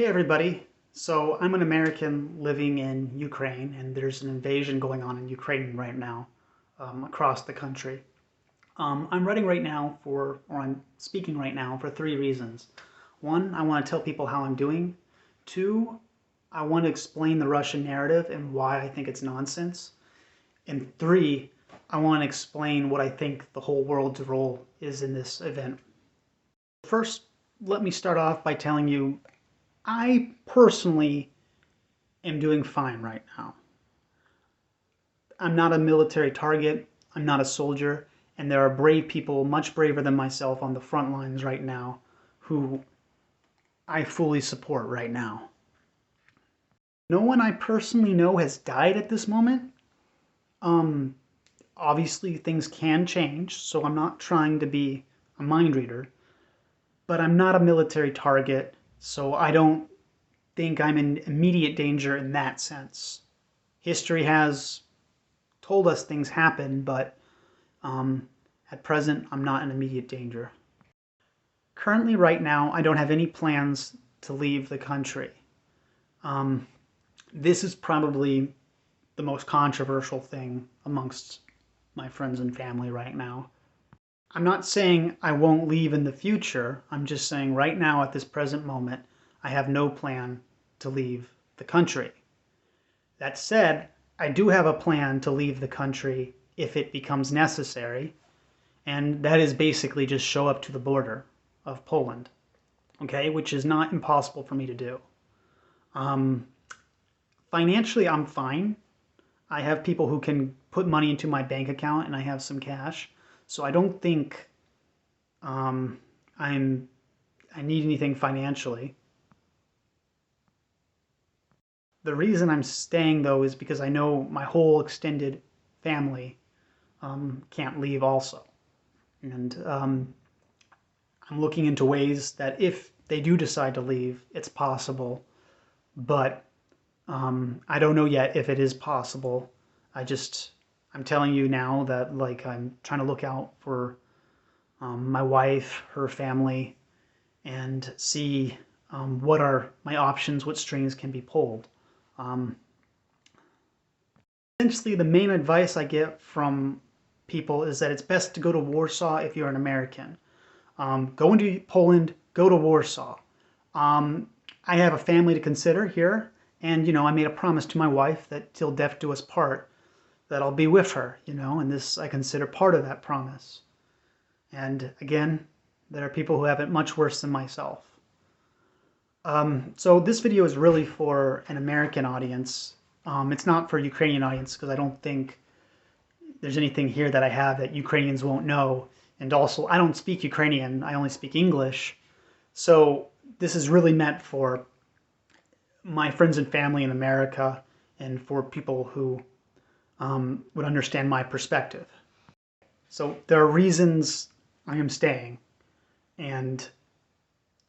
Hey everybody. So I'm an American living in Ukraine, and there's an invasion going on in Ukraine right now, across the country. I'm writing right now or I'm speaking right now for three reasons. One, I want to tell people how I'm doing. Two, I want to explain the Russian narrative and why I think it's nonsense. And three, I want to explain what I think the whole world's role is in this event. First, let me start off by telling you I personally am doing fine right now. I'm not a military target, I'm not a soldier, and there are brave people, much braver than myself, on the front lines right now who I fully support right now. No one I personally know has died at this moment. Um, Obviously, things can change, so I'm not trying to be a mind reader, but I'm not a military target, so I don't think I'm in immediate danger in that sense. History has told us things happen, but at present, I'm not in immediate danger. Currently, right now, I don't have any plans to leave the country. Um, this is probably the most controversial thing amongst my friends and family right now. I'm not saying I won't leave in the future. I'm just saying right now, at this present moment, I have no plan to leave the country. That said, I do have a plan to leave the country if it becomes necessary, and that is basically just show up to the border of Poland, okay, which is not impossible for me to do. Um, Financially, I'm fine. I have people who can put money into my bank account, and I have some cash, so I don't think um, I'm I need anything financially. The reason I'm staying though is because I know my whole extended family can't leave also, and I'm looking into ways that if they do decide to leave, it's possible. But I don't know yet if it is possible. I'm telling you now that like I'm trying to look out for my wife, her family, and see what are my options, what strings can be pulled. Um, Essentially, the main advice I get from people is that it's best to go to Warsaw if you're an American. Go into Poland, go to Warsaw. I have a family to consider here, and I made a promise to my wife that till death do us part, that I'll be with her, and this I consider part of that promise. And again, there are people who have it much worse than myself. So this video is really for an American audience. It's not for Ukrainian audience because I don't think there's anything here that I have that Ukrainians won't know. And also, I don't speak Ukrainian, I only speak English. So this is really meant for my friends and family in America and for people who would understand my perspective. So there are reasons I am staying, and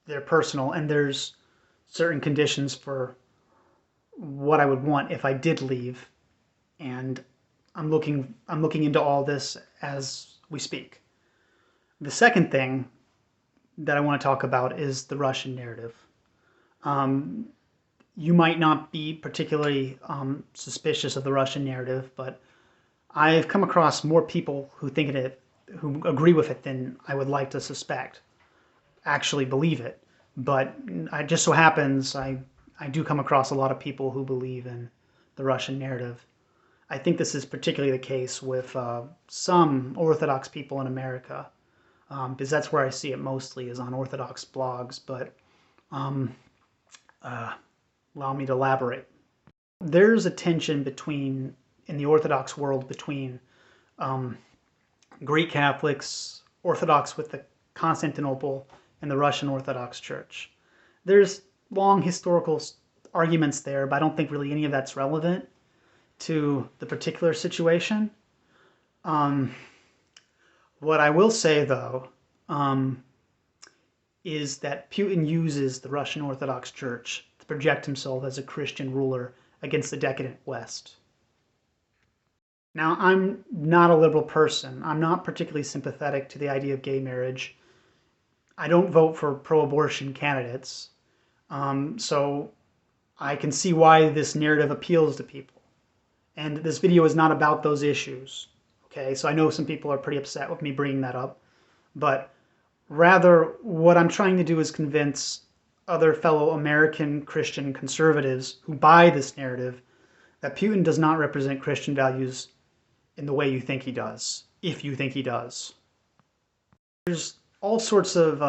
they're personal, and there's certain conditions for what I would want if I did leave, and I'm looking into all this as we speak. The second thing that I want to talk about is the Russian narrative. Um, you might not be particularly suspicious of the Russian narrative, but I've come across more people who agree with it than I would like to suspect, actually believe it. But it just so happens I do come across a lot of people who believe in the Russian narrative. I think this is particularly the case with some Orthodox people in America, because that's where I see it mostly is on Orthodox blogs. But um, uh, allow me to elaborate. There's a tension in the Orthodox world between um, Greek Catholics, Orthodox with the Constantinople, and the Russian Orthodox Church. There's long historical arguments there, but I don't think really any of that's relevant to the particular situation. Um, what I will say, though, um, is that Putin uses the Russian Orthodox Church to project himself as a Christian ruler against the decadent West. Now, I'm not a liberal person. I'm not particularly sympathetic to the idea of gay marriage. I don't vote for pro-abortion candidates. So I can see why this narrative appeals to people. And this video is not about those issues. Okay, so I know some people are pretty upset with me bringing that up, but rather what I'm trying to do is convince other fellow American Christian conservatives who buy this narrative that Putin does not represent Christian values in the way you think he does, if you think he does. There's all sorts of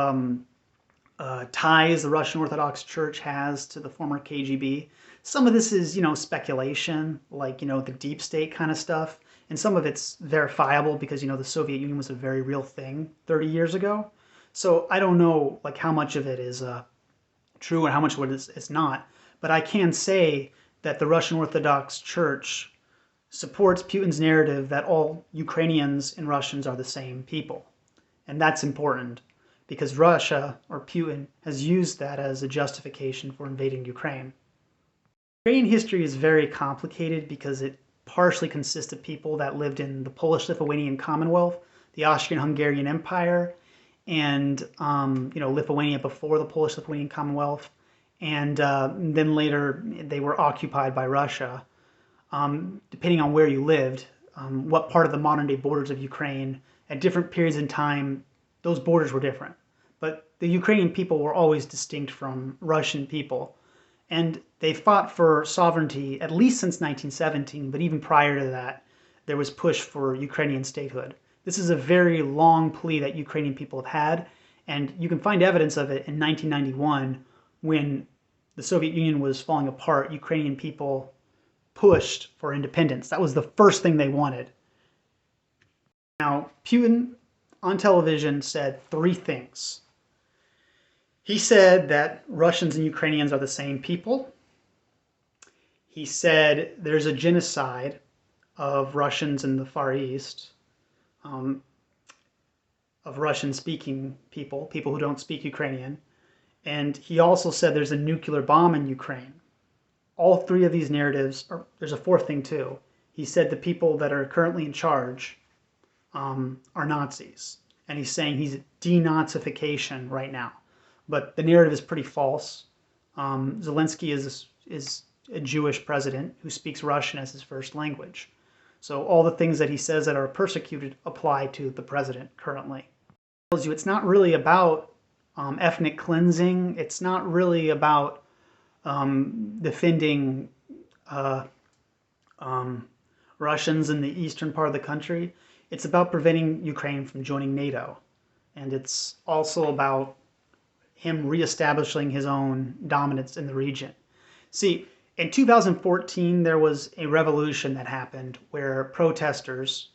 ties the Russian Orthodox Church has to the former KGB. Some of this is, speculation, like, the deep state kind of stuff. And some of it's verifiable because, the Soviet Union was a very real thing 30 years ago. So I don't know, like, how much of it is true and how much of it is not. But I can say that the Russian Orthodox Church supports Putin's narrative that all Ukrainians and Russians are the same people. And that's important because Russia, or Putin, has used that as a justification for invading Ukraine. Ukrainian history is very complicated because it partially consists of people that lived in the Polish-Lithuanian Commonwealth, the Austrian-Hungarian Empire, and Lithuania before the Polish-Lithuanian Commonwealth, and then later they were occupied by Russia. Depending on where you lived, what part of the modern-day borders of Ukraine, at different periods in time, those borders were different. But the Ukrainian people were always distinct from Russian people. And they fought for sovereignty at least since 1917, but even prior to that, there was push for Ukrainian statehood. This is a very long plea that Ukrainian people have had, and you can find evidence of it in 1991 when the Soviet Union was falling apart. Ukrainian people pushed for independence. That was the first thing they wanted. Now, Putin on television said three things. He said that Russians and Ukrainians are the same people. He said there's a genocide of Russians in the Far East, of Russian-speaking people who don't speak Ukrainian. And he also said there's a nuclear bomb in Ukraine. All three of these narratives, there's a fourth thing too. He said the people that are currently in charge are Nazis. And he's saying he's denazification right now. But the narrative is pretty false. Zelensky is a Jewish president who speaks Russian as his first language. So all the things that he says that are persecuted apply to the president currently. It tells you it's not really about ethnic cleansing. It's not really about defending Russians in the eastern part of the country. It's about preventing Ukraine from joining NATO. And it's also about him reestablishing his own dominance in the region. See, in 2014, there was a revolution that happened where protesters,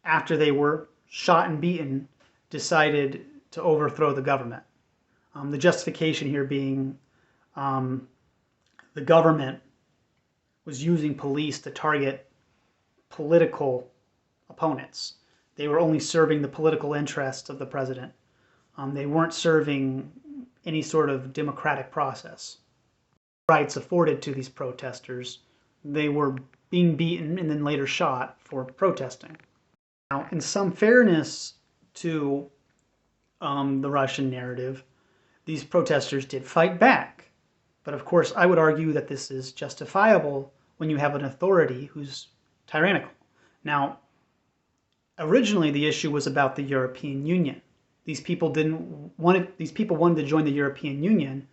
after they were shot and beaten, decided to overthrow the government. The justification here being the government was using police to target political opponents. They were only serving the political interests of the president. They weren't serving any sort of democratic process. Rights afforded to these protesters, they were being beaten and then later shot for protesting. Now, in some fairness to the Russian narrative, these protesters did fight back. But of course, I would argue that this is justifiable when you have an authority who's tyrannical. Now, originally the issue was about the European Union. These people wanted to join the European Union.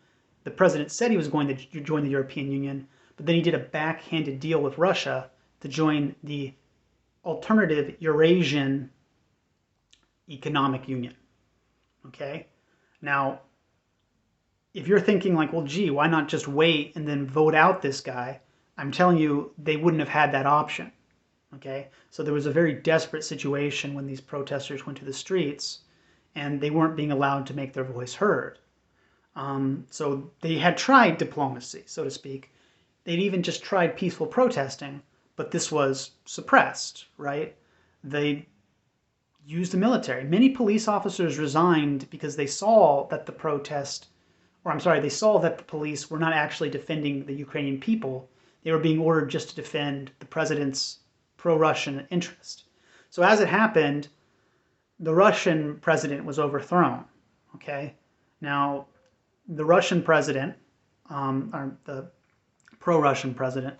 The president said he was going to join the European Union, but then he did a backhanded deal with Russia to join the alternative Eurasian Economic Union. Okay? Now, if you're thinking like, well, gee, why not just wait and then vote out this guy? I'm telling you, they wouldn't have had that option. Okay? So there was a very desperate situation when these protesters went to the streets and they weren't being allowed to make their voice heard. So they had tried diplomacy, so to speak. They'd even just tried peaceful protesting, but this was suppressed, right? They used the military. Many police officers resigned because they saw that the they saw that the police were not actually defending the Ukrainian people. They were being ordered just to defend the president's pro-Russian interest. So as it happened, the Russian president was overthrown, okay? Now, the Russian president or the pro-Russian president,